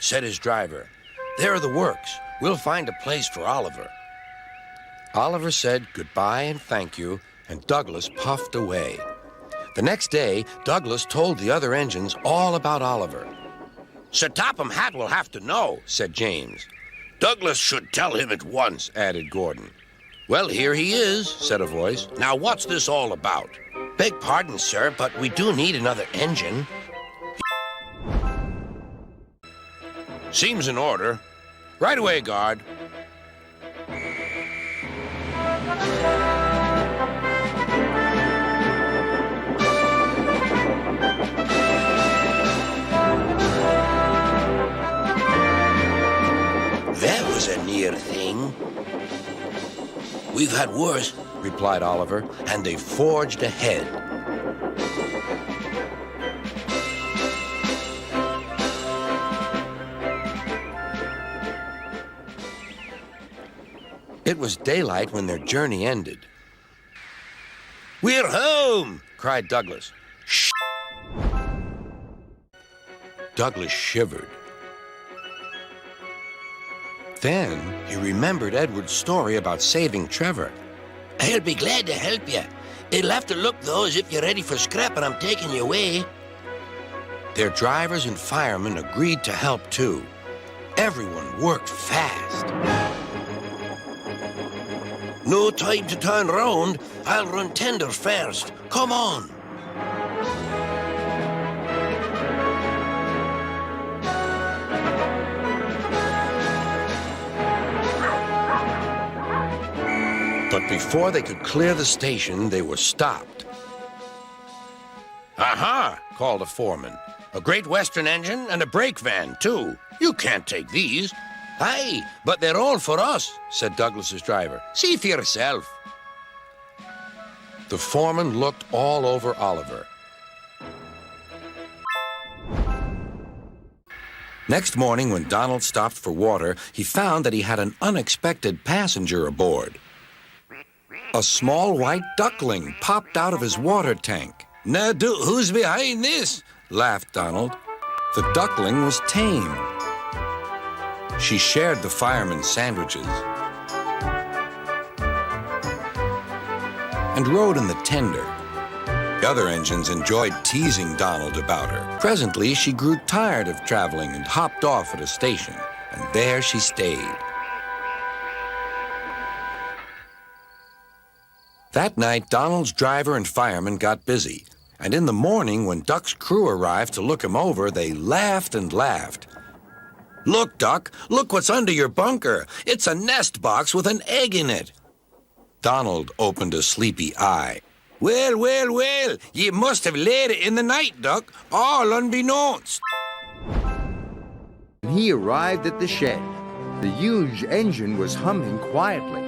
said his driver. "There are the works. We'll find a place for Oliver." Oliver said goodbye and thank you, and Douglas puffed away. The next day, Douglas told the other engines all about Oliver. "Sir Topham Hatt will have to know," said James. "Douglas should tell him at once," added Gordon. "Well, here he is," said a voice. "Now, what's this all about?" "Beg pardon, sir, but we do need another engine." "Seems in order. Right away, guard." That was a near thing. "We've had worse," replied Oliver, and they forged ahead. It was daylight when their journey ended. "We're home!" cried Douglas. "Shh!" Douglas shivered. Then he remembered Edward's story about saving Trevor. "I'll be glad to help you. It'll have to look, though, as if you're ready for scrap and I'm taking you away." Their drivers and firemen agreed to help, too. Everyone worked fast. "No time to turn round. I'll run tender first. Come on." But before they could clear the station, they were stopped. "Aha!" called a foreman. "A Great Western engine and a brake van, too. You can't take these." "Aye, but they're all for us," said Douglas's driver. "See for yourself." The foreman looked all over Oliver. Next morning, when Donald stopped for water, he found that he had an unexpected passenger aboard. A small white duckling popped out of his water tank. "Now, who's behind this?" laughed Donald. The duckling was tame. She shared the fireman's sandwiches and rode in the tender. The other engines enjoyed teasing Donald about her. Presently, she grew tired of traveling and hopped off at a station, and there she stayed. That night, Donald's driver and fireman got busy, and in the morning, when Duck's crew arrived to look him over, they laughed and laughed. "Look, Duck, look what's under your bunker. It's a nest box with an egg in it." Donald opened a sleepy eye. Well, well, well, ye must have laid it in the night, Duck, all unbeknownst." When he arrived at the shed, the huge engine was humming quietly.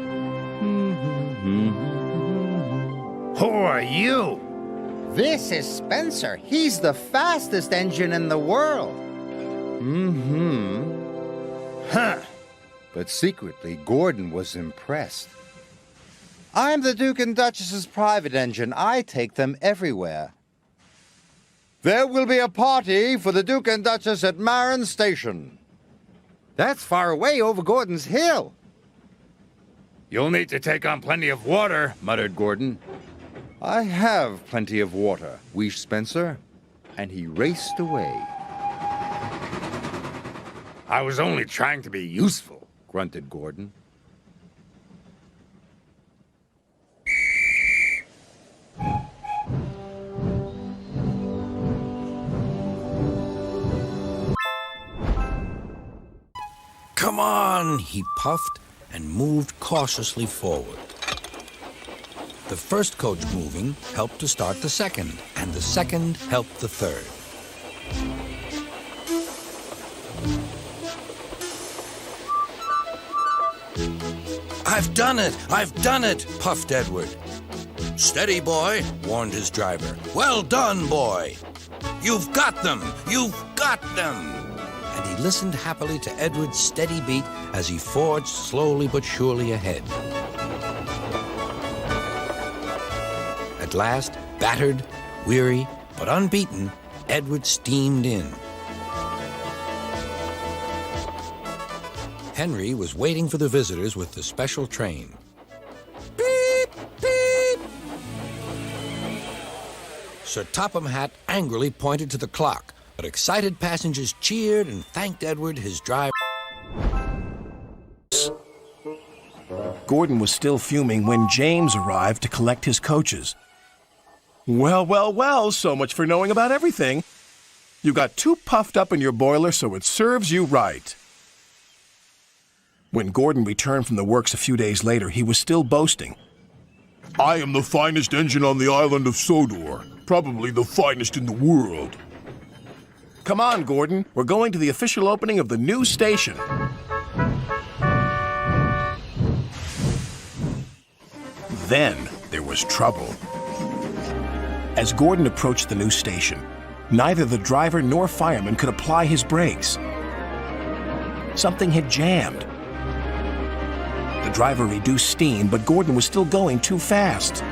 Who are you? This is Spencer. He's the fastest engine in the world. Huh. But secretly, Gordon was impressed. I'm the Duke and Duchess's private engine. I take them everywhere. There will be a party for the Duke and Duchess at Marin Station. That's far away over Gordon's Hill. You'll need to take on plenty of water, Muttered Gordon. I have plenty of water, wheezed Spencer, and he raced away. I was only trying to be useful, Grunted Gordon. "Come on," he puffed and moved cautiously forward. The first coach moving helped to start the second, and the second helped the third. "I've done it! I've done it!" puffed Edward. "Steady, boy," warned his driver. "Well done, boy! You've got them! You've got them!" And he listened happily to Edward's steady beat as he forged slowly but surely ahead. At last, battered, weary, but unbeaten, Edward steamed in. Henry was waiting for the visitors with the special train. Beep, beep. Sir Topham Hatt angrily pointed to the clock, but excited passengers cheered and thanked Edward, his driver. Gordon was still fuming when James arrived to collect his coaches. Well, well, well, so much for knowing about everything. You got too puffed up in your boiler, so it serves you right. When Gordon returned from the works a few days later, he was still boasting. I am the finest engine on the island of Sodor, probably the finest in the world. Come on, Gordon. We're going to the official opening of the new station. Then there was trouble. As Gordon approached the new station, neither the driver nor fireman could apply his brakes. Something had jammed. The driver reduced steam, but Gordon was still going too fast.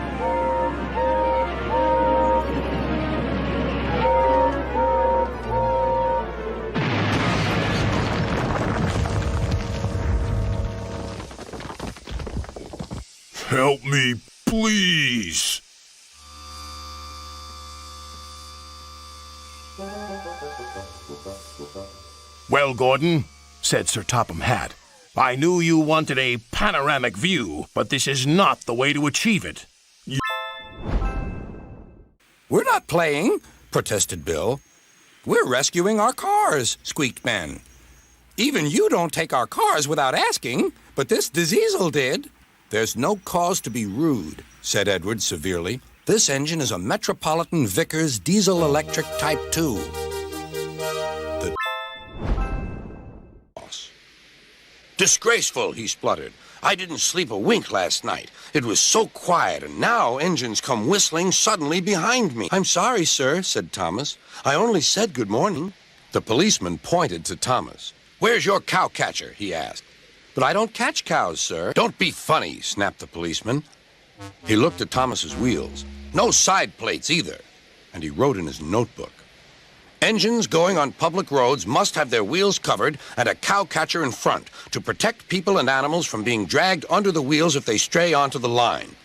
Help me, please. Well, Gordon, said Sir Topham Hatt, I knew you wanted a panoramic view, but this is not the way to achieve it. We're not playing, protested Bill. We're rescuing our cars, squeaked Ben. Even you don't take our cars without asking, but this Diesel did. There's no cause to be rude, said Edward severely. This engine is a Metropolitan Vickers Diesel Electric Type 2. The boss. Disgraceful, he spluttered. I didn't sleep a wink last night. It was so quiet, and now engines come whistling suddenly behind me. I'm sorry, sir, said Thomas. I only said good morning. The policeman pointed to Thomas. Where's your cowcatcher? He asked. But I don't catch cows, sir. Don't be funny, snapped the policeman. He looked at Thomas's wheels. No side plates either. And he wrote in his notebook. Engines going on public roads must have their wheels covered and a cowcatcher in front to protect people and animals from being dragged under the wheels if they stray onto the line.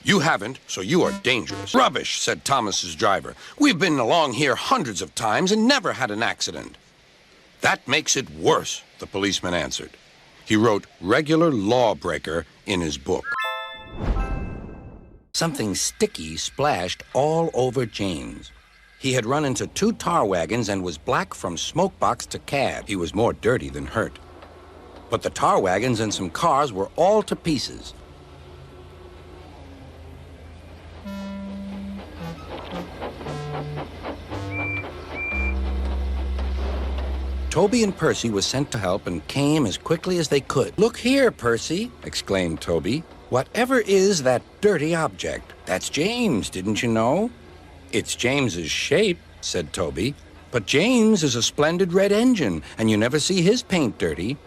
You haven't, so you are dangerous. Rubbish, said Thomas's driver. We've been along here hundreds of times and never had an accident. That makes it worse, the policeman answered. He wrote regular lawbreaker in his book. Something sticky splashed all over James. He had run into 2 tar wagons and was black from smokebox to cab. He was more dirty than hurt. But the tar wagons and some cars were all to pieces. Toby and Percy were sent to help and came as quickly as they could. Look here, Percy, exclaimed Toby. Whatever is that dirty object? That's James, didn't you know? It's James's shape, said Toby. But James is a splendid red engine, and you never see his paint dirty.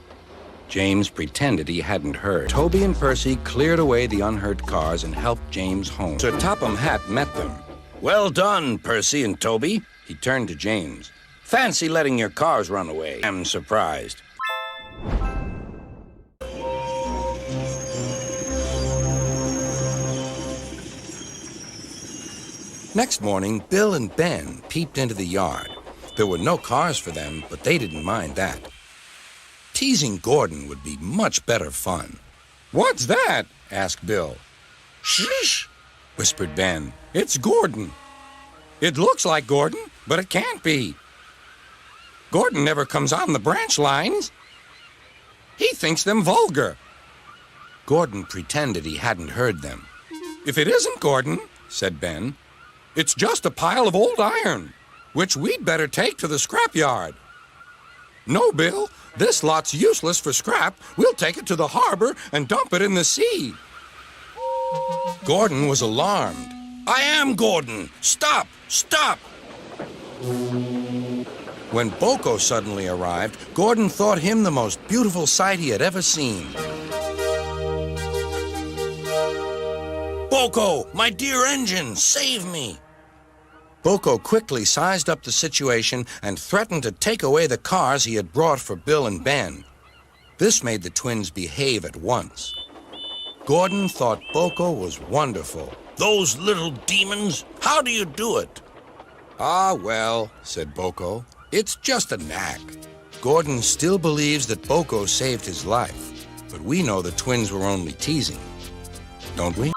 James pretended he hadn't heard. Toby and Percy cleared away the unhurt cars and helped James home. Sir Topham Hatt met them. Well done, Percy and Toby. He turned to James. Fancy letting your cars run away. I'm surprised. Next morning, Bill and Ben peeped into the yard. There were no cars for them, but they didn't mind that. Teasing Gordon would be much better fun. What's that? Asked Bill. Shh, whispered Ben. It's Gordon. It looks like Gordon, but it can't be. Gordon never comes on the branch lines. He thinks them vulgar. Gordon pretended he hadn't heard them. If it isn't Gordon, said Ben, it's just a pile of old iron, which we'd better take to the scrapyard. No, Bill, this lot's useless for scrap. We'll take it to the harbor and dump it in the sea. Gordon was alarmed. I am Gordon. Stop! Stop! When Boko suddenly arrived, Gordon thought him the most beautiful sight he had ever seen. Boko, my dear engine, save me! Boko quickly sized up the situation and threatened to take away the cars he had brought for Bill and Ben. This made the twins behave at once. Gordon thought Boko was wonderful. Those little demons, how do you do it? Ah, well, said Boko, it's just a knack. Gordon still believes that Boko saved his life, but we know the twins were only teasing, don't we?